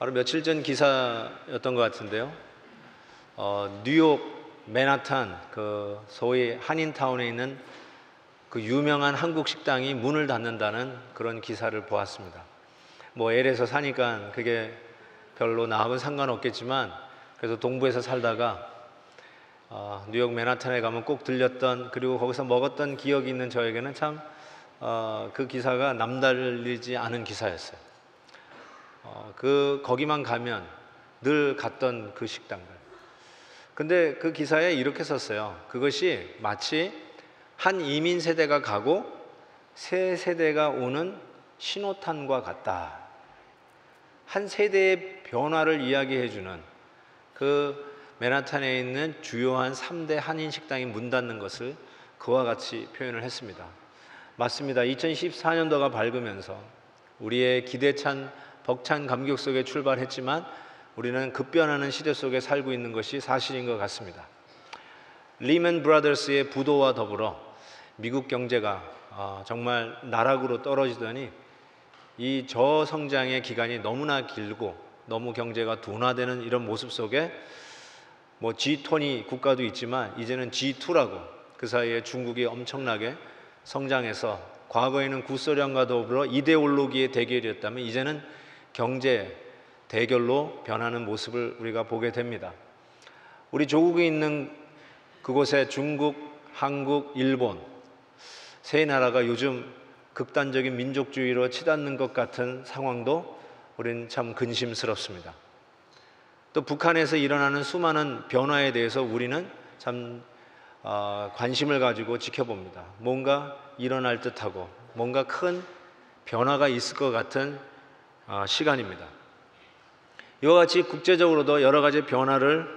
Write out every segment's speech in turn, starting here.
바로 며칠 전 기사였던 것 같은데요. 뉴욕 맨하탄 그 소위 한인타운에 있는 그 유명한 한국 식당이 문을 닫는다는 그런 기사를 보았습니다. 뭐 LA에서 사니까 그게 별로 나하고는 상관없겠지만, 그래서 동부에서 살다가 뉴욕 맨하탄에 가면 꼭 들렸던, 그리고 거기서 먹었던 기억이 있는 저에게는 참 그 기사가 남달리지 않은 기사였어요. 거기만 가면 늘 갔던 그 식당들. 근데 그 기사에 이렇게 썼어요. 그것이 마치 한 이민 세대가 가고 새 세대가 오는 신호탄과 같다. 한 세대의 변화를 이야기해주는 그 맨하탄에 있는 주요한 3대 한인 식당이 문 닫는 것을 그와 같이 표현을 했습니다. 맞습니다. 2014년도가 밝으면서 우리의 기대찬 벅찬 감격 속에 출발했지만 우리는 급변하는 시대 속에 살고 있는 것이 사실인 것 같습니다. 리먼 브라더스의 부도와 더불어 미국 경제가 정말 나락으로 떨어지더니 이 저성장의 기간이 너무나 길고 너무 경제가 둔화되는 이런 모습 속에 뭐 G20 국가도 있지만 이제는 G2라고, 그 사이에 중국이 엄청나게 성장해서 과거에는 구소련과 더불어 이데올로기의 대결이었다면 이제는 경제 대결로 변하는 모습을 우리가 보게 됩니다. 우리 조국에 있는 그곳에 중국, 한국, 일본 세 나라가 요즘 극단적인 민족주의로 치닫는 것 같은 상황도 우리는 참 근심스럽습니다. 또 북한에서 일어나는 수많은 변화에 대해서 우리는 참 관심을 가지고 지켜봅니다. 뭔가 일어날 듯하고 뭔가 큰 변화가 있을 것 같은 시간입니다. 이와 같이 국제적으로도 여러 가지 변화를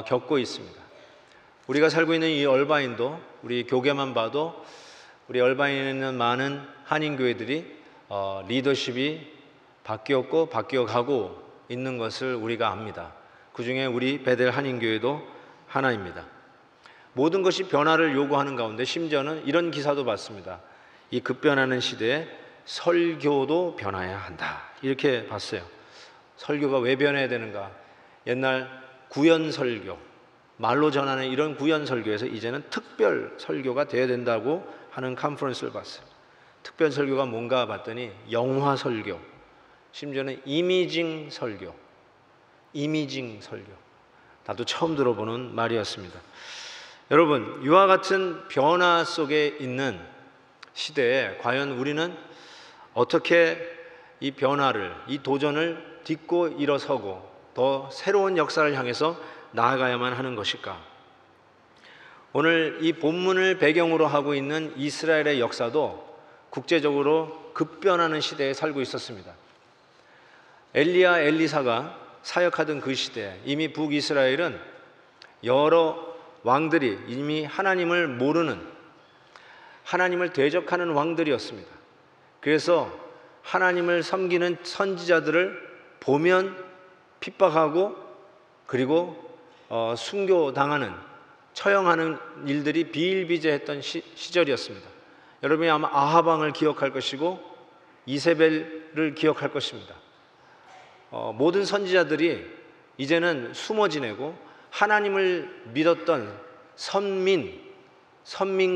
겪고 있습니다. 우리가 살고 있는 이 얼바인도, 우리 교계만 봐도 우리 얼바인에 있는 많은 한인교회들이 리더십이 바뀌었고 바뀌어가고 있는 것을 우리가 압니다. 그 중에 우리 베델 한인교회도 하나입니다. 모든 것이 변화를 요구하는 가운데 심지어는 이런 기사도 봤습니다. 이 급변하는 시대에 설교도 변화해야 한다, 이렇게 봤어요. 설교가 왜 변해야 되는가? 옛날 구연 설교, 말로 전하는 이런 구연 설교에서 이제는 특별 설교가 되어야 된다고 하는 컨퍼런스를 봤어요. 특별 설교가 뭔가 봤더니 영화 설교, 심지어는 이미징 설교, 이미징 설교. 나도 처음 들어보는 말이었습니다. 여러분, 이와 같은 변화 속에 있는 시대에 과연 우리는 어떻게 이 변화를, 이 도전을 딛고 일어서고 더 새로운 역사를 향해서 나아가야만 하는 것일까? 오늘 이 본문을 배경으로 하고 있는 이스라엘의 역사도 국제적으로 급변하는 시대에 살고 있었습니다. 엘리야, 엘리사가 사역하던 그 시대에 이미 북이스라엘은 여러 왕들이 이미 하나님을 모르는, 하나님을 대적하는 왕들이었습니다. 그래서 하나님을 섬기는 선지자들을 보면 핍박하고 그리고 순교당하는, 처형하는 일들이 비일비재했던 시절이었습니다. 여러분이 아마 아합 왕을 기억할 것이고 이세벨을 기억할 것입니다. 모든 선지자들이 이제는 숨어 지내고 하나님을 믿었던 선민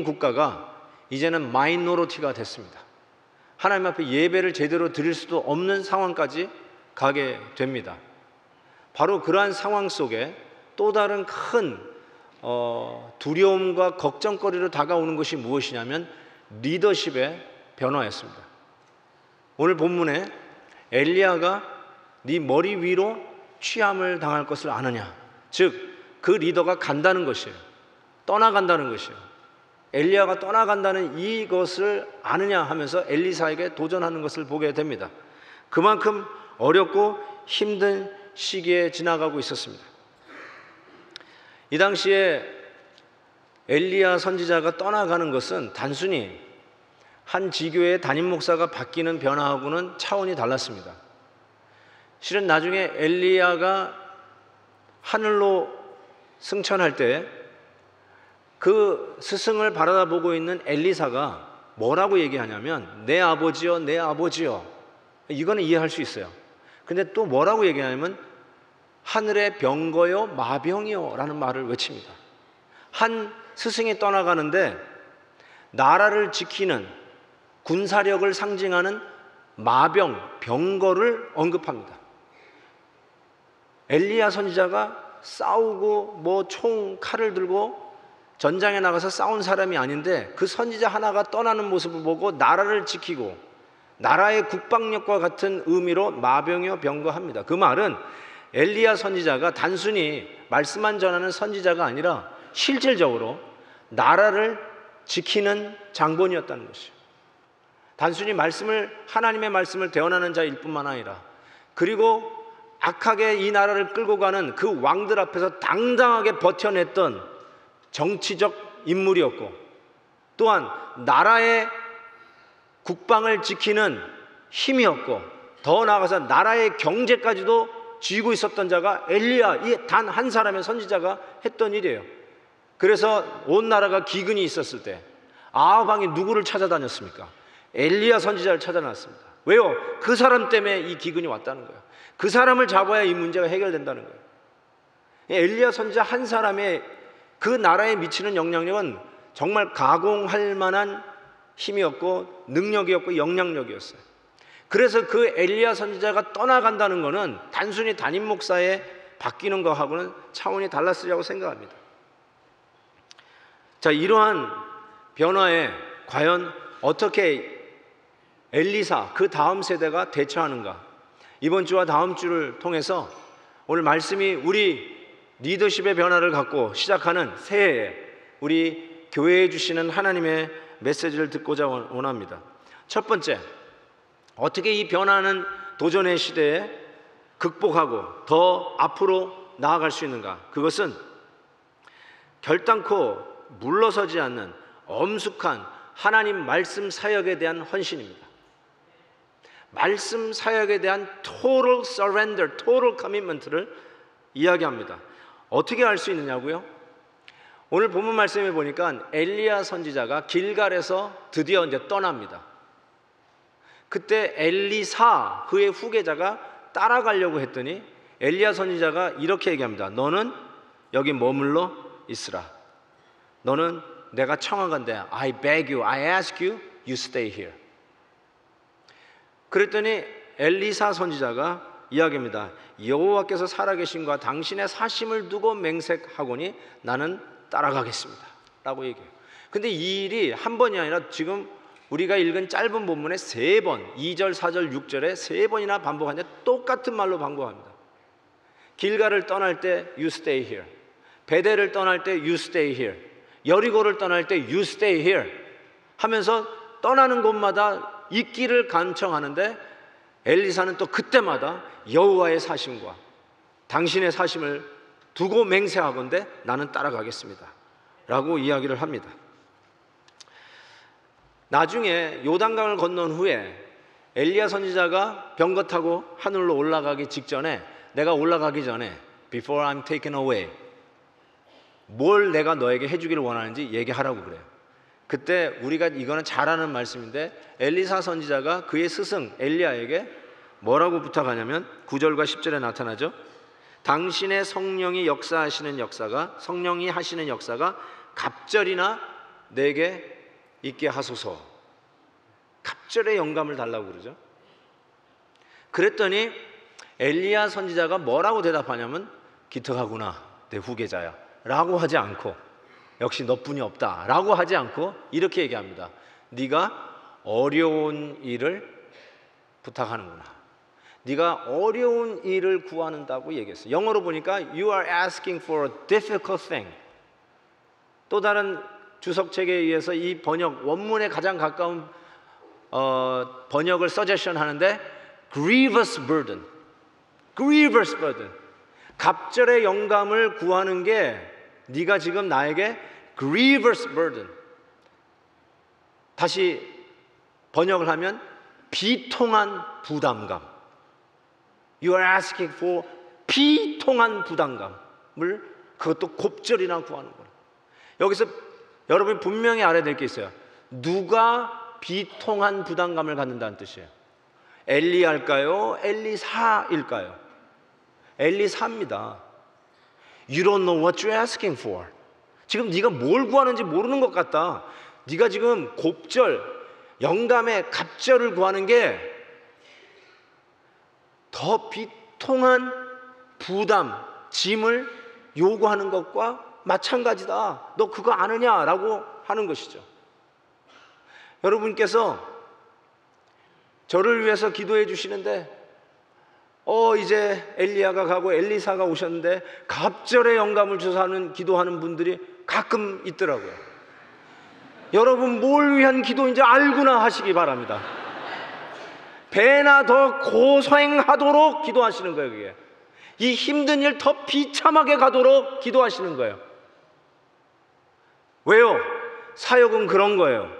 국가가 이제는 마이너리티가 됐습니다. 하나님 앞에 예배를 제대로 드릴 수도 없는 상황까지 가게 됩니다. 바로 그러한 상황 속에 또 다른 큰 두려움과 걱정거리로 다가오는 것이 무엇이냐면 리더십의 변화였습니다. 오늘 본문에 엘리야가 네 머리 위로 취함을 당할 것을 아느냐, 즉 그 리더가 간다는 것이에요. 떠나간다는 것이에요. 엘리야가 떠나간다는 이것을 아느냐 하면서 엘리사에게 도전하는 것을 보게 됩니다. 그만큼 어렵고 힘든 시기에 지나가고 있었습니다. 이 당시에 엘리야 선지자가 떠나가는 것은 단순히 한 지교의 담임 목사가 바뀌는 변화하고는 차원이 달랐습니다. 실은 나중에 엘리야가 하늘로 승천할 때 그 스승을 바라보고 있는 엘리사가 뭐라고 얘기하냐면 내 아버지여, 내 아버지여. 이거는 이해할 수 있어요. 근데 또 뭐라고 얘기하냐면 하늘의 병거요 마병이요 라는 말을 외칩니다. 한 스승이 떠나가는데 나라를 지키는 군사력을 상징하는 마병, 병거를 언급합니다. 엘리야 선지자가 싸우고 뭐 총, 칼을 들고 전장에 나가서 싸운 사람이 아닌데 그 선지자 하나가 떠나는 모습을 보고 나라를 지키고 나라의 국방력과 같은 의미로 마병이요 병거합니다. 그 말은 엘리야 선지자가 단순히 말씀만 전하는 선지자가 아니라 실질적으로 나라를 지키는 장본이었다는 것이죠. 단순히 하나님의 말씀을 대언하는 자일 뿐만 아니라 그리고 악하게 이 나라를 끌고 가는 그 왕들 앞에서 당당하게 버텨냈던 정치적 인물이었고, 또한 나라의 국방을 지키는 힘이었고, 더 나아가서 나라의 경제까지도 쥐고 있었던 자가 엘리야, 이 단 한 사람의 선지자가 했던 일이에요. 그래서 온 나라가 기근이 있었을 때 아합 왕이 누구를 찾아다녔습니까? 엘리야 선지자를 찾아놨습니다. 왜요? 그 사람 때문에 이 기근이 왔다는 거예요. 그 사람을 잡아야 이 문제가 해결된다는 거예요. 엘리야 선지자 한 사람의 그 나라에 미치는 영향력은 정말 가공할 만한 힘이었고 능력이었고 영향력이었어요. 그래서 그 엘리야 선지자가 떠나간다는 것은 단순히 담임 목사에 바뀌는 거하고는 차원이 달랐으리라고 생각합니다. 자, 이러한 변화에 과연 어떻게 엘리사 그 다음 세대가 대처하는가? 이번 주와 다음 주를 통해서 오늘 말씀이 우리 리더십의 변화를 갖고 시작하는 새해에 우리 교회에 주시는 하나님의 메시지를 듣고자 원합니다. 첫 번째, 어떻게 이 변화하는 도전의 시대에 극복하고 더 앞으로 나아갈 수 있는가? 그것은 결단코 물러서지 않는 엄숙한 하나님 말씀 사역에 대한 헌신입니다. 말씀 사역에 대한 total surrender, total commitment를 이야기합니다. 어떻게 할 수 있느냐고요? 오늘 본문 말씀에 보니까 엘리야 선지자가 길갈에서 드디어 이제 떠납니다. 그때 엘리사 그의 후계자가 따라가려고 했더니 엘리야 선지자가 이렇게 얘기합니다. 너는 여기 머물러 있으라. 너는 내가 청하건대 I beg you, I ask you, you stay here. 그랬더니 엘리사 선지자가 이야기합니다. 여호와께서 살아계심과 당신의 사심을 두고 맹색하거니 나는 따라가겠습니다 라고 얘기해요. 근데 이 일이 한 번이 아니라 지금 우리가 읽은 짧은 본문에 3번, 2절, 4절, 6절에 3번이나 반복하는데 똑같은 말로 반복합니다. 길갈을 떠날 때 you stay here, 베델을 떠날 때 you stay here, 여리고를 떠날 때 you stay here 하면서 떠나는 곳마다 있기를 간청하는데 엘리사는 또 그때마다 여호와의 사심과 당신의 사심을 두고 맹세하건대 나는 따라가겠습니다 라고 이야기를 합니다. 나중에 요단강을 건넌 후에 엘리야 선지자가 병거 타고 하늘로 올라가기 직전에 내가 올라가기 전에 Before I'm taken away 뭘 내가 너에게 해주기를 원하는지 얘기하라고 그래요. 그때 우리가 이거는 잘 아는 말씀인데 엘리사 선지자가 그의 스승 엘리야에게 뭐라고 부탁하냐면 9절과 10절에 나타나죠. 당신의 성령이 역사하시는 역사가 성령이 하시는 역사가 갑절이나 내게 있게 하소서. 갑절의 영감을 달라고 그러죠. 그랬더니 엘리야 선지자가 뭐라고 대답하냐면 기특하구나 내 후계자야 라고 하지 않고 역시 너뿐이 없다 라고 하지 않고 이렇게 얘기합니다. 네가 어려운 일을 부탁하는구나. 네가 어려운 일을 구한다고 얘기했어요. 영어로 보니까 You are asking for a difficult thing. 또 다른 주석책에 의해서 이 번역 원문에 가장 가까운 번역을 서제션 하는데 grievous burden, grievous burden. 갑절의 영감을 구하는 게 네가 지금 나에게 grievous burden. 다시 번역을 하면 비통한 부담감. You are asking for 비통한 부담감을 그것도 곱절이나 구하는 거예요. 여기서 여러분이 분명히 알아야 될 게 있어요. 누가 비통한 부담감을 갖는다는 뜻이에요. 엘리야일까요? 엘리사일까요? 엘리사입니다. You don't know what you're asking for. 지금 네가 뭘 구하는지 모르는 것 같다. 네가 지금 곱절, 영감의 갑절을 구하는 게 더 비통한 부담, 짐을 요구하는 것과 마찬가지다. 너 그거 아느냐라고 하는 것이죠. 여러분께서 저를 위해서 기도해 주시는데 이제 엘리야가 가고 엘리사가 오셨는데 갑절의 영감을 주셔서 하는 기도하는 분들이 가끔 있더라고요. 여러분 뭘 위한 기도인지 알고나 하시기 바랍니다. 배나 더 고생하도록 기도하시는 거예요. 그게 이 힘든 일 더 비참하게 가도록 기도하시는 거예요. 왜요? 사역은 그런 거예요.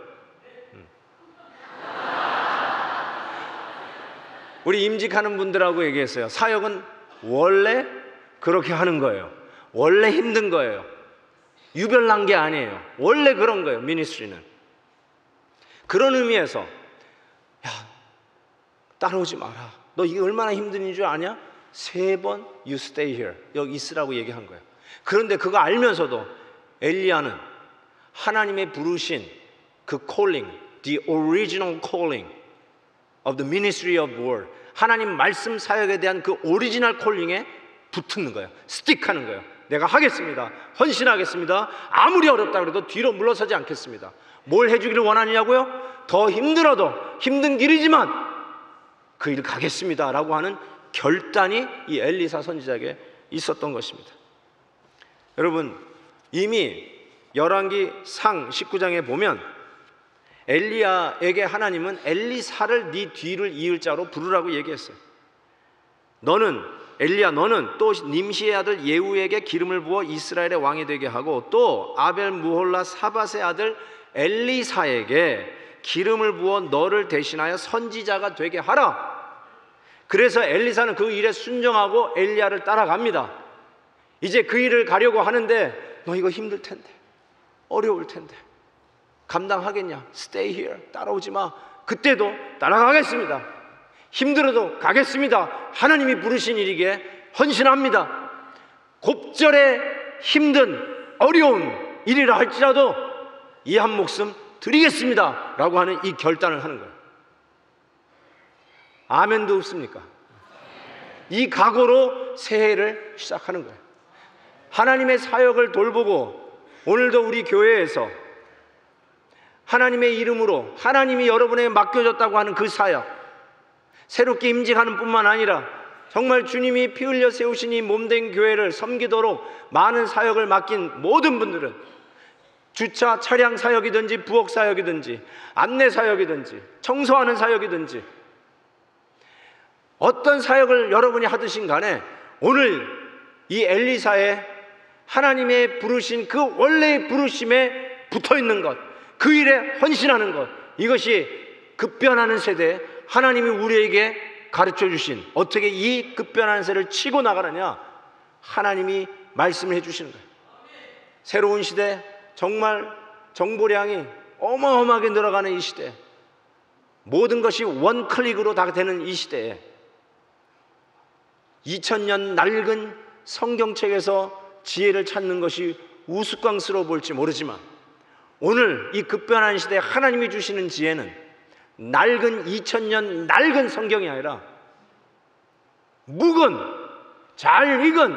우리 임직하는 분들하고 얘기했어요. 사역은 원래 그렇게 하는 거예요. 원래 힘든 거예요. 유별난 게 아니에요. 원래 그런 거예요. 미니스트리는. 그런 의미에서 야, 따라오지 마라. 너 이게 얼마나 힘든 줄 아냐? 3번 you stay here. 여기 있으라고 얘기한 거예요. 그런데 그거 알면서도 엘리야는 하나님의 부르신 그 calling, the original calling of the ministry of word, 하나님 말씀 사역에 대한 그 오리지널 콜링에 붙는 거예요. 스틱하는 거예요. 내가 하겠습니다. 헌신하겠습니다. 아무리 어렵다 그래도 뒤로 물러서지 않겠습니다. 뭘 해주기를 원하느냐고요? 더 힘들어도 힘든 길이지만 그 일 가겠습니다 라고 하는 결단이 이 엘리사 선지자에게 있었던 것입니다. 여러분 이미 열왕기상 19장에 보면 엘리야에게 하나님은 엘리사를 네 뒤를 이을 자로 부르라고 얘기했어요. 너는 엘리야 너는 또 님시의 아들 예후에게 기름을 부어 이스라엘의 왕이 되게 하고 또 아벨 무홀라 사밧의 아들 엘리사에게 기름을 부어 너를 대신하여 선지자가 되게 하라. 그래서 엘리사는 그 일에 순종하고 엘리야를 따라갑니다. 이제 그 일을 가려고 하는데 너 이거 힘들 텐데 어려울 텐데 감당하겠냐? Stay here. 따라오지 마. 그때도 따라가겠습니다. 힘들어도 가겠습니다. 하나님이 부르신 일이기에 헌신합니다. 곱절에 힘든 어려운 일이라 할지라도 이 한 목숨 드리겠습니다 라고 하는 이 결단을 하는 거예요. 아멘도 없습니까? 이 각오로 새해를 시작하는 거예요. 하나님의 사역을 돌보고 오늘도 우리 교회에서 하나님의 이름으로 하나님이 여러분에게 맡겨졌다고 하는 그 사역, 새롭게 임직하는 뿐만 아니라 정말 주님이 피 흘려 세우신 이 몸된 교회를 섬기도록 많은 사역을 맡긴 모든 분들은 주차 차량 사역이든지 부엌 사역이든지 안내 사역이든지 청소하는 사역이든지 어떤 사역을 여러분이 하듯인 간에 오늘 이 엘리사의 하나님의 부르신 그 원래의 부르심에 붙어있는 것, 그 일에 헌신하는 것, 이것이 급변하는 세대에 하나님이 우리에게 가르쳐 주신 어떻게 이 급변하는 세대를 치고 나가느냐, 하나님이 말씀을 해주시는 거예요. 새로운 시대, 정말 정보량이 어마어마하게 늘어가는 이 시대, 모든 것이 원클릭으로 다 되는 이 시대에 2000년 낡은 성경책에서 지혜를 찾는 것이 우스꽝스러워 볼지 모르지만 오늘 이 급변한 시대에 하나님이 주시는 지혜는 낡은 2000년 낡은 성경이 아니라 묵은 잘 익은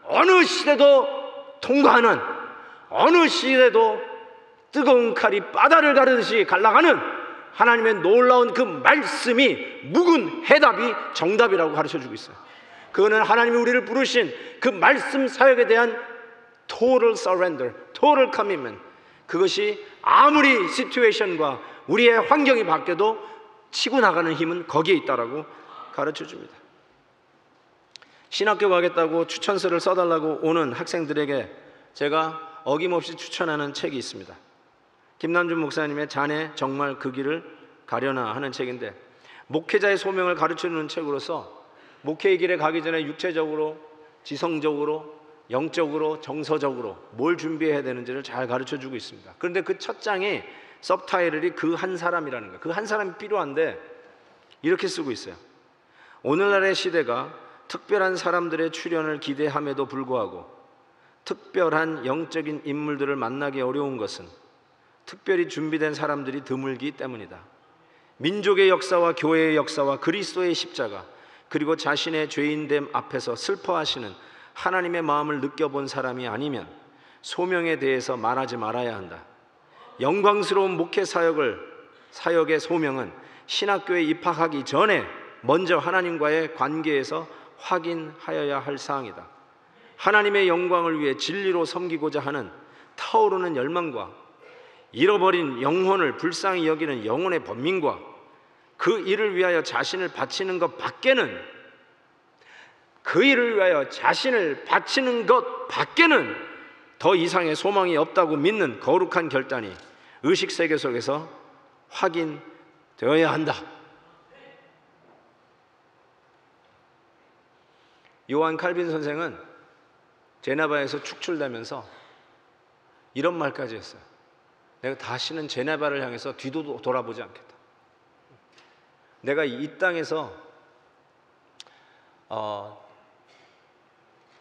어느 시대도 통과하는, 어느 시대도 뜨거운 칼이 바다를 가르듯이 갈라가는 하나님의 놀라운 그 말씀이 묵은 해답이 정답이라고 가르쳐주고 있어요. 그거는 하나님이 우리를 부르신 그 말씀 사역에 대한 total surrender, total commitment, 그것이 아무리 시츄에이션과 우리의 환경이 바뀌어도 치고 나가는 힘은 거기에 있다라고 가르쳐줍니다. 신학교 가겠다고 추천서를 써달라고 오는 학생들에게 제가 어김없이 추천하는 책이 있습니다. 김남준 목사님의 자네 정말 그 길을 가려나 하는 책인데, 목회자의 소명을 가르쳐주는 책으로서 목회의 길에 가기 전에 육체적으로, 지성적으로, 영적으로, 정서적으로 뭘 준비해야 되는지를 잘 가르쳐주고 있습니다. 그런데 그 첫 장이 서브타이틀이 그 한 사람이라는 거예요. 그 한 사람이 필요한데 이렇게 쓰고 있어요. 오늘날의 시대가 특별한 사람들의 출현을 기대함에도 불구하고 특별한 영적인 인물들을 만나기 어려운 것은 특별히 준비된 사람들이 드물기 때문이다. 민족의 역사와 교회의 역사와 그리스도의 십자가, 그리고 자신의 죄인됨 앞에서 슬퍼하시는 하나님의 마음을 느껴본 사람이 아니면 소명에 대해서 말하지 말아야 한다. 영광스러운 목회 사역의 소명은 신학교에 입학하기 전에 먼저 하나님과의 관계에서 확인하여야 할 사항이다. 하나님의 영광을 위해 진리로 섬기고자 하는 타오르는 열망과 잃어버린 영혼을 불쌍히 여기는 영혼의 번민과 그 일을 위하여 자신을 바치는 것 밖에는, 그 일을 위하여 자신을 바치는 것 밖에는 더 이상의 소망이 없다고 믿는 거룩한 결단이 의식세계 속에서 확인되어야 한다. 요한 칼빈 선생은 제네바에서 축출되면서 이런 말까지 했어요. 내가 다시는 제네바를 향해서 뒤도 돌아보지 않겠다. 내가 이 땅에서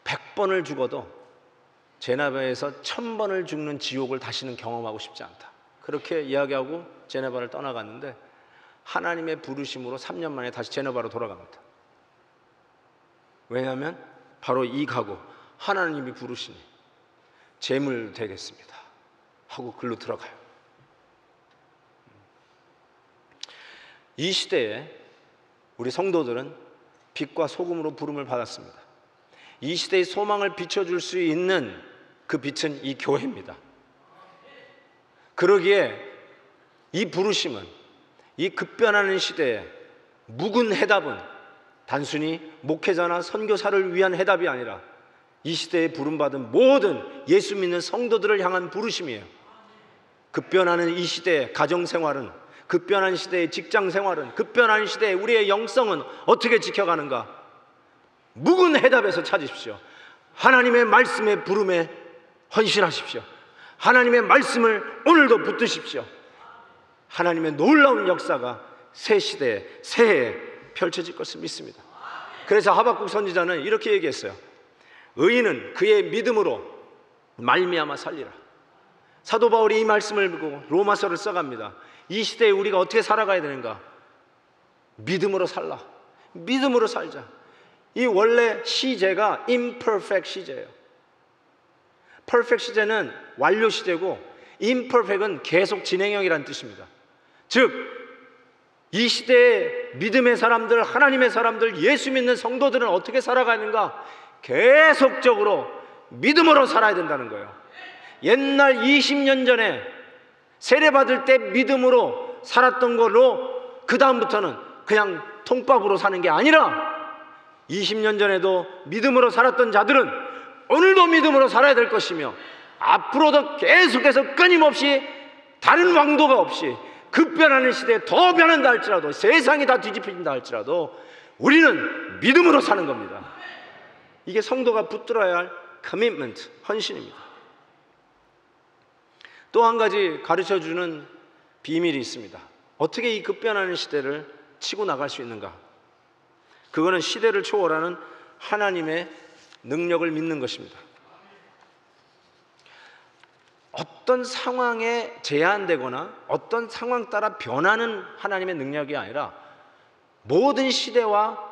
100번을 죽어도 제네바에서 1000번을 죽는 지옥을 다시는 경험하고 싶지 않다. 그렇게 이야기하고 제네바를 떠나갔는데 하나님의 부르심으로 3년 만에 다시 제네바로 돌아갑니다. 왜냐하면 바로 이 각오, 하나님이 부르시니 재물 되겠습니다 하고 글로 들어가요. 이 시대에 우리 성도들은 빛과 소금으로 부름을 받았습니다. 이 시대의 소망을 비춰줄 수 있는 그 빛은 이 교회입니다. 그러기에 이 부르심은, 이 급변하는 시대에 묵은 해답은 단순히 목회자나 선교사를 위한 해답이 아니라 이 시대에 부름받은 모든 예수 믿는 성도들을 향한 부르심이에요. 급변하는 이 시대의 가정생활은, 급변한 시대의 직장생활은, 급변하는 시대의 우리의 영성은 어떻게 지켜가는가? 묵은 해답에서 찾으십시오. 하나님의 말씀의 부름에 헌신하십시오. 하나님의 말씀을 오늘도 붙드십시오. 하나님의 놀라운 역사가 새 시대에, 새해에 펼쳐질 것을 믿습니다. 그래서 하박국 선지자는 이렇게 얘기했어요. 의인은 그의 믿음으로 말미암아 살리라. 사도 바울이 이 말씀을 보고 로마서를 써갑니다. 이 시대에 우리가 어떻게 살아가야 되는가? 믿음으로 살라. 믿음으로 살자. 이 원래 시제가 imperfect 시제예요. perfect 시제는 완료 시제고 imperfect은 계속 진행형이라는 뜻입니다. 즉, 이 시대의 믿음의 사람들, 하나님의 사람들, 예수 믿는 성도들은 어떻게 살아가는가? 계속적으로 믿음으로 살아야 된다는 거예요. 옛날 20년 전에 세례받을 때 믿음으로 살았던 걸로 그 다음부터는 그냥 통밥으로 사는 게 아니라 20년 전에도 믿음으로 살았던 자들은 오늘도 믿음으로 살아야 될 것이며 앞으로도 계속해서 끊임없이 다른 왕도가 없이 급변하는 시대에 더 변한다 할지라도, 세상이 다 뒤집힌다 할지라도 우리는 믿음으로 사는 겁니다. 이게 성도가 붙들어야 할 커미트먼트, 헌신입니다. 또 한 가지 가르쳐주는 비밀이 있습니다. 어떻게 이 급변하는 시대를 치고 나갈 수 있는가? 그거는 시대를 초월하는 하나님의 능력을 믿는 것입니다. 어떤 상황에 제한되거나 어떤 상황 따라 변하는 하나님의 능력이 아니라 모든 시대와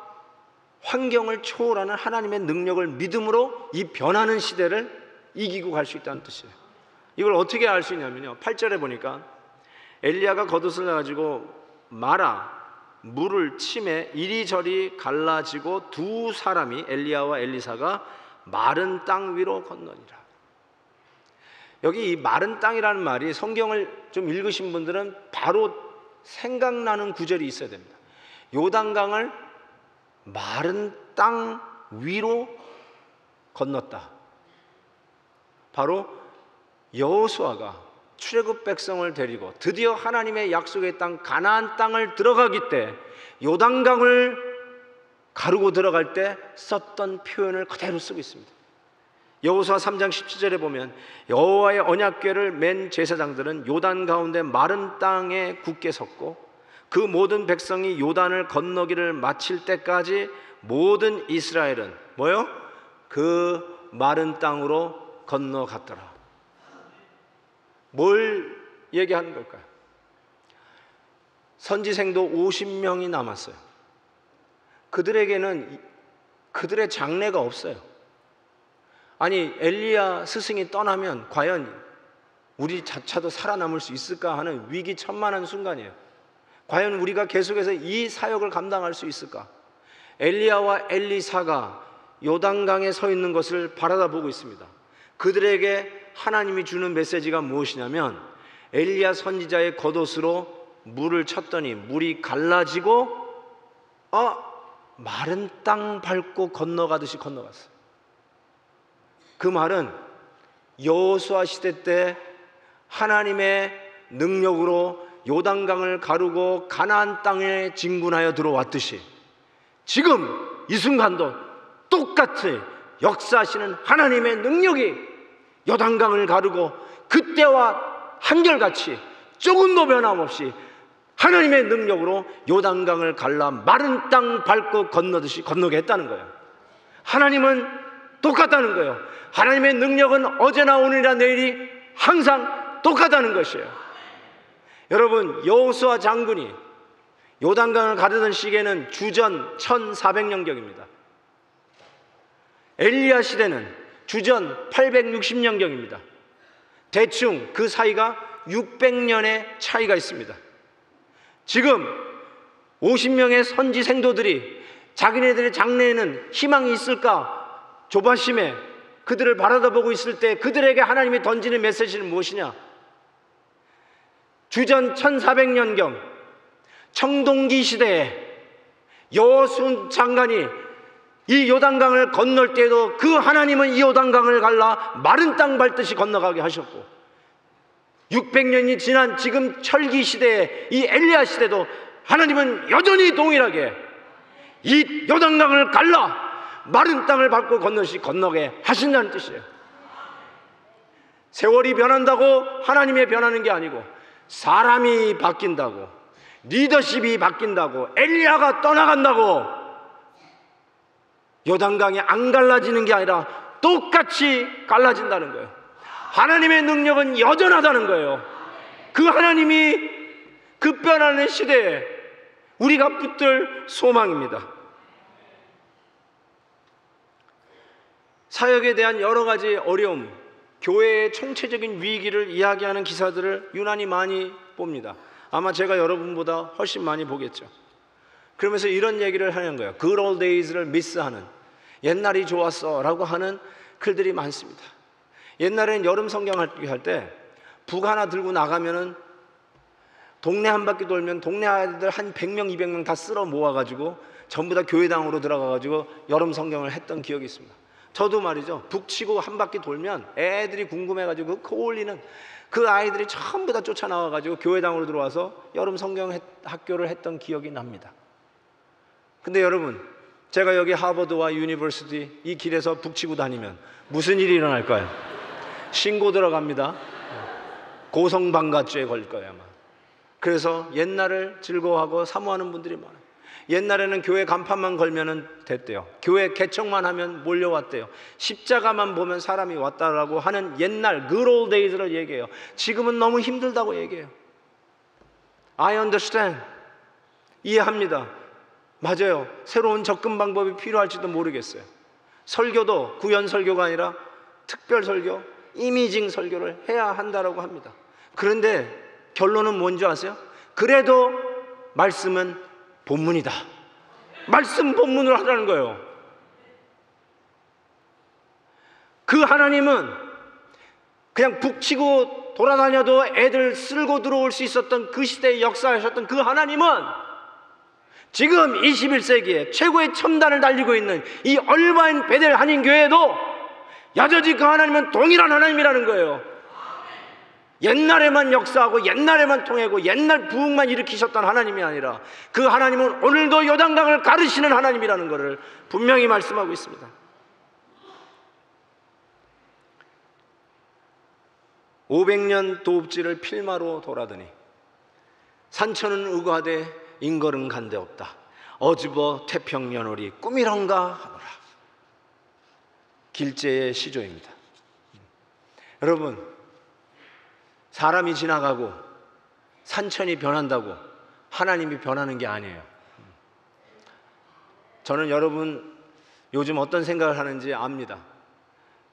환경을 초월하는 하나님의 능력을 믿음으로 이 변하는 시대를 이기고 갈 수 있다는 뜻이에요. 이걸 어떻게 알 수 있냐면요, 8절에 보니까 엘리야가 겉옷을 가지고 마라 물을 침에 이리저리 갈라지고 두 사람이, 엘리야와 엘리사가 마른 땅 위로 건너니라. 여기 이 마른 땅이라는 말이 성경을 좀 읽으신 분들은 바로 생각나는 구절이 있어야 됩니다. 요단강을 마른 땅 위로 건넜다. 바로 여호수아가 출애굽 백성을 데리고 드디어 하나님의 약속의 땅 가나안 땅을 들어가기 때 요단강을 가르고 들어갈 때 썼던 표현을 그대로 쓰고 있습니다. 여호수아 3장 17절에 보면 여호와의 언약궤를 맨 제사장들은 요단 가운데 마른 땅에 굳게 섰고 그 모든 백성이 요단을 건너기를 마칠 때까지 모든 이스라엘은 뭐요? 그 마른 땅으로 건너갔더라. 뭘 얘기하는 걸까요? 선지생도 50명이 남았어요. 그들에게는 그들의 장래가 없어요. 아니, 엘리야 스승이 떠나면 과연 우리 자차도 살아남을 수 있을까 하는 위기천만한 순간이에요. 과연 우리가 계속해서 이 사역을 감당할 수 있을까? 엘리야와 엘리사가 요단강에 서 있는 것을 바라다 보고 있습니다. 그들에게 하나님이 주는 메시지가 무엇이냐면, 엘리야 선지자의 겉옷으로 물을 쳤더니 물이 갈라지고 마른 땅 밟고 건너가듯이 건너갔어요. 그 말은 여호수아 시대 때 하나님의 능력으로 요단강을 가르고 가나안 땅에 진군하여 들어왔듯이 지금 이 순간도 똑같이 역사하시는 하나님의 능력이 요단강을 가르고 그때와 한결같이 조금도 변함없이 하나님의 능력으로 요단강을 갈라 마른 땅 밟고 건너듯이 건너게 했다는 거예요. 하나님은 똑같다는 거예요. 하나님의 능력은 어제나 오늘이나 내일이 항상 똑같다는 것이에요. 여러분, 여호수아 장군이 요단강을 가르던 시기에는 주전 1400년경입니다. 엘리야 시대는 주전 860년경입니다. 대충 그 사이가 600년의 차이가 있습니다. 지금 50명의 선지 생도들이 자기네들의 장래에는 희망이 있을까 조바심에 그들을 바라다보고 있을 때 그들에게 하나님이 던지는 메시지는 무엇이냐? 주전 1400년경 청동기 시대에 여호수 장관이 이 요단강을 건널 때에도 그 하나님은 이 요단강을 갈라 마른 땅 밟듯이 건너가게 하셨고, 600년이 지난 지금 철기 시대에 이 엘리야 시대도 하나님은 여전히 동일하게 이 요단강을 갈라 마른 땅을 밟고 건너게 하신다는 뜻이에요. 세월이 변한다고 하나님이 변하는 게 아니고, 사람이 바뀐다고, 리더십이 바뀐다고, 엘리야가 떠나간다고 요단강이 안 갈라지는 게 아니라 똑같이 갈라진다는 거예요. 하나님의 능력은 여전하다는 거예요. 그 하나님이 급변하는 시대에 우리가 붙들 소망입니다. 사역에 대한 여러 가지 어려움, 교회의 총체적인 위기를 이야기하는 기사들을 유난히 많이 봅니다. 아마 제가 여러분보다 훨씬 많이 보겠죠. 그러면서 이런 얘기를 하는 거예요. Good old days를 미스하는, 옛날이 좋았어 라고 하는 글들이 많습니다. 옛날에는 여름 성경 할 때 북 하나 들고 나가면은 동네 한 바퀴 돌면 동네 아이들 한 100명 200명 다 쓸어 모아가지고 전부 다 교회당으로 들어가가지고 여름 성경을 했던 기억이 있습니다. 저도 말이죠, 북 치고 한 바퀴 돌면 애들이 궁금해가지고 그 어울리는 그 아이들이 전부 다 쫓아나와가지고 교회당으로 들어와서 여름 성경 학교를 했던 기억이 납니다. 근데 여러분, 제가 여기 하버드와 유니버시티 이 길에서 북치고 다니면 무슨 일이 일어날까요? 신고 들어갑니다. 고성방가죄에 걸 거예요 아마. 그래서 옛날을 즐거워하고 사모하는 분들이 많아요. 옛날에는 교회 간판만 걸면 됐대요. 교회 개척만 하면 몰려왔대요. 십자가만 보면 사람이 왔다라고 하는 옛날 good old days를 얘기해요. 지금은 너무 힘들다고 얘기해요. I understand. 이해합니다. 맞아요. 새로운 접근 방법이 필요할지도 모르겠어요. 설교도 구현 설교가 아니라 특별 설교, 이미징 설교를 해야 한다라고 합니다. 그런데 결론은 뭔지 아세요? 그래도 말씀은 본문이다. 말씀 본문을 하라는 거예요. 그 하나님은 그냥 북치고 돌아다녀도 애들 쓸고 들어올 수 있었던 그 시대에 역사하셨던 그 하나님은 지금 21세기에 최고의 첨단을 달리고 있는 이 얼바인 베델 한인교회에도 여전히 그 하나님은 동일한 하나님이라는 거예요. 옛날에만 역사하고 옛날에만 통하고 옛날 부흥만 일으키셨던 하나님이 아니라 그 하나님은 오늘도 요단강을 가르시는 하나님이라는 것을 분명히 말씀하고 있습니다. 500년 도읍지를 필마로 돌아더니 산천은 의과대 인걸음 간데 없다. 어집어 태평연월이 꿈이런가 하노라. 길재의 시조입니다. 여러분, 사람이 지나가고 산천이 변한다고 하나님이 변하는 게 아니에요. 저는 여러분 요즘 어떤 생각을 하는지 압니다.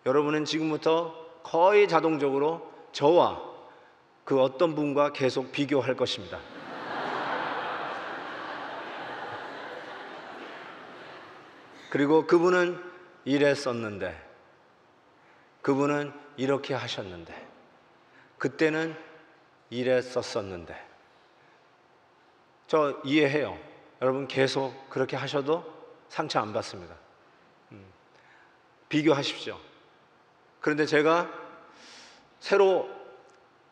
여러분은 지금부터 거의 자동적으로 저와 그 어떤 분과 계속 비교할 것입니다. 그리고 그분은 이랬었는데, 그분은 이렇게 하셨는데, 그때는 이랬었었는데. 저 이해해요. 여러분 계속 그렇게 하셔도 상처 안 받습니다. 비교하십시오. 그런데 제가 새로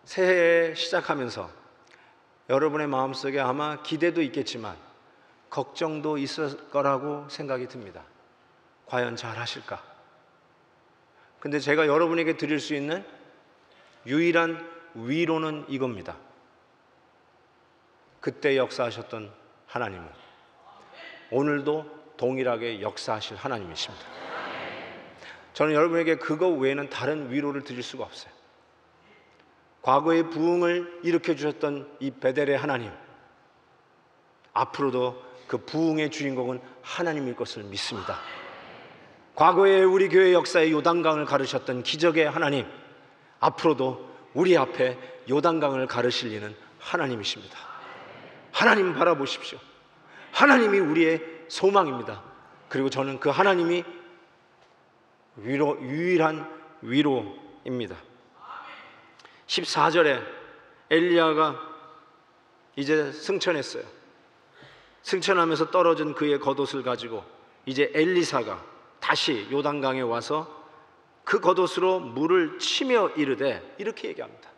새해 시작하면서 여러분의 마음속에 아마 기대도 있겠지만 걱정도 있을 거라고 생각이 듭니다. 과연 잘 하실까? 근데 제가 여러분에게 드릴 수 있는 유일한 위로는 이겁니다. 그때 역사하셨던 하나님은 오늘도 동일하게 역사하실 하나님이십니다. 저는 여러분에게 그거 외에는 다른 위로를 드릴 수가 없어요. 과거의 부흥을 일으켜 주셨던 이 베델의 하나님, 앞으로도 그 부흥의 주인공은 하나님일 것을 믿습니다. 과거에 우리 교회 역사의 요단강을 가르셨던 기적의 하나님, 앞으로도 우리 앞에 요단강을 가르실 이는 하나님이십니다. 하나님 바라보십시오. 하나님이 우리의 소망입니다. 그리고 저는 그 하나님이 유일한 위로입니다. 14절에 엘리야가 이제 승천했어요. 승천하면서 떨어진 그의 겉옷을 가지고 이제 엘리사가 다시 요단강에 와서 그 겉옷으로 물을 치며 이르되 이렇게 얘기합니다.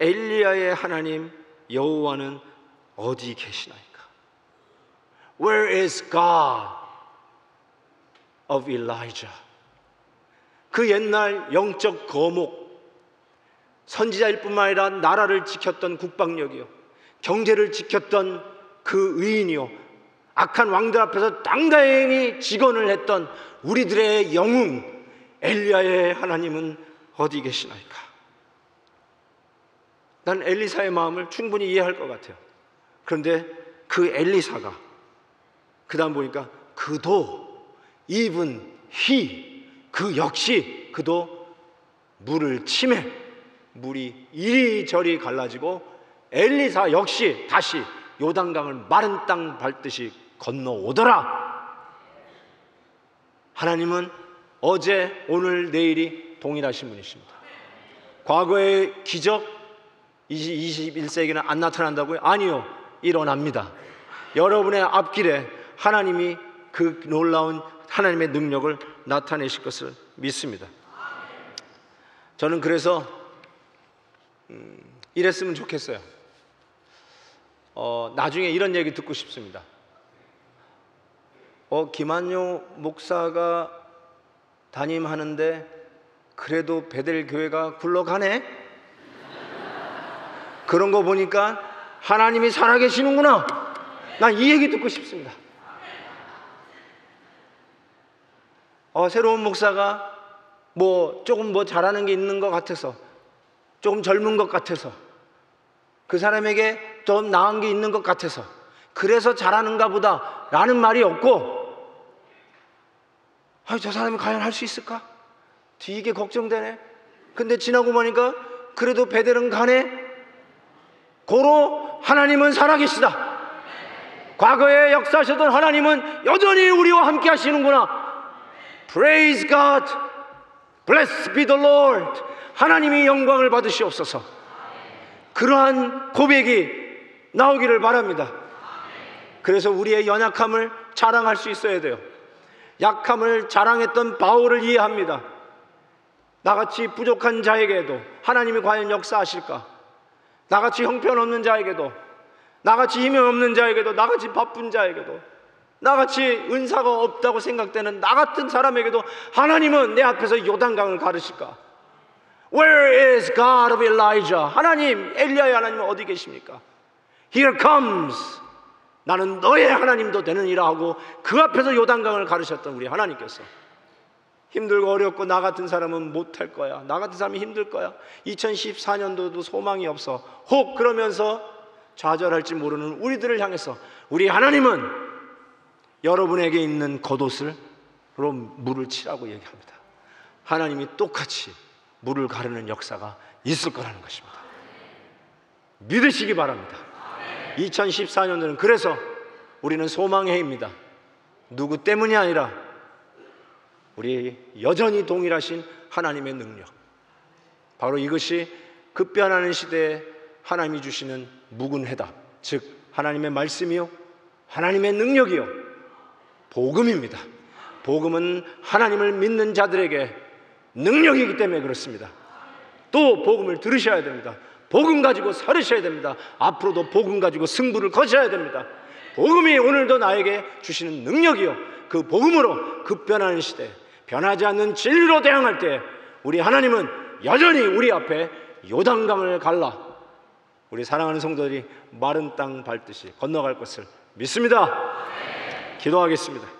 엘리야의 하나님 여호와는 어디 계시나이까? Where is God of Elijah? 그 옛날 영적 거목, 선지자일 뿐만 아니라 나라를 지켰던 국방력이요, 경제를 지켰던 그 의인이요, 악한 왕들 앞에서 당당히 직언을 했던 우리들의 영웅 엘리야의 하나님은 어디 계시나이까? 난 엘리사의 마음을 충분히 이해할 것 같아요. 그런데 그 엘리사가 그 다음 보니까 그도 even he, 그 역시 그도 물을 치매 물이 이리저리 갈라지고 엘리사 역시 다시 요단강을 마른 땅 밟듯이 건너오더라. 하나님은 어제 오늘 내일이 동일하신 분이십니다. 과거의 기적 21세기는 안 나타난다고요? 아니요, 일어납니다. 여러분의 앞길에 하나님이 그 놀라운 하나님의 능력을 나타내실 것을 믿습니다. 저는 그래서 이랬으면 좋겠어요. 나중에 이런 얘기 듣고 싶습니다. 김한효 목사가 담임하는데 그래도 베델 교회가 굴러가네? 그런 거 보니까 하나님이 살아계시는구나. 난 이 얘기 듣고 싶습니다. 새로운 목사가 조금 잘하는 게 있는 것 같아서, 조금 젊은 것 같아서, 그 사람에게 좀 나은 게 있는 것 같아서 그래서 잘하는가 보다 라는 말이 없고, 저 사람이 과연 할 수 있을까? 이게 걱정되네. 근데 지나고 보니까 그래도 베델은 가네. 고로 하나님은 살아계시다. 과거에 역사하셨던 하나님은 여전히 우리와 함께 하시는구나. Praise God, blessed be the Lord. 하나님이 영광을 받으시옵소서. 그러한 고백이 나오기를 바랍니다. 그래서 우리의 연약함을 자랑할 수 있어야 돼요. 약함을 자랑했던 바울을 이해합니다. 나같이 부족한 자에게도 하나님이 과연 역사하실까? 나같이 형편없는 자에게도, 나같이 힘이 없는 자에게도, 나같이 바쁜 자에게도, 나같이 은사가 없다고 생각되는 나 같은 사람에게도 하나님은 내 앞에서 요단강을 가르실까? Where is God of Elijah? 하나님, 엘리야의 하나님은 어디 계십니까? Here comes, 나는 너의 하나님도 되느니라 하고 그 앞에서 요단강을 가르셨던 우리 하나님께서 힘들고 어렵고 나 같은 사람은 못할 거야, 나 같은 사람이 힘들 거야, 2014년도도 소망이 없어, 혹 그러면서 좌절할지 모르는 우리들을 향해서 우리 하나님은 여러분에게 있는 겉옷으로 물을 치라고 얘기합니다. 하나님이 똑같이 물을 가르는 역사가 있을 거라는 것입니다. 믿으시기 바랍니다. 2014년도는 그래서 우리는 소망의 해입니다. 누구 때문이 아니라 우리 여전히 동일하신 하나님의 능력, 바로 이것이 급변하는 시대에 하나님이 주시는 묵은 해답, 즉 하나님의 말씀이요 하나님의 능력이요 복음입니다. 복음은 하나님을 믿는 자들에게 능력이기 때문에 그렇습니다. 또 복음을 들으셔야 됩니다. 복음 가지고 살으셔야 됩니다. 앞으로도 복음 가지고 승부를 거셔야 됩니다. 복음이 오늘도 나에게 주시는 능력이요, 그 복음으로 급변하는 시대, 변하지 않는 진리로 대항할 때 우리 하나님은 여전히 우리 앞에 요단강을 갈라 우리 사랑하는 성도들이 마른 땅 밟듯이 건너갈 것을 믿습니다. 기도하겠습니다.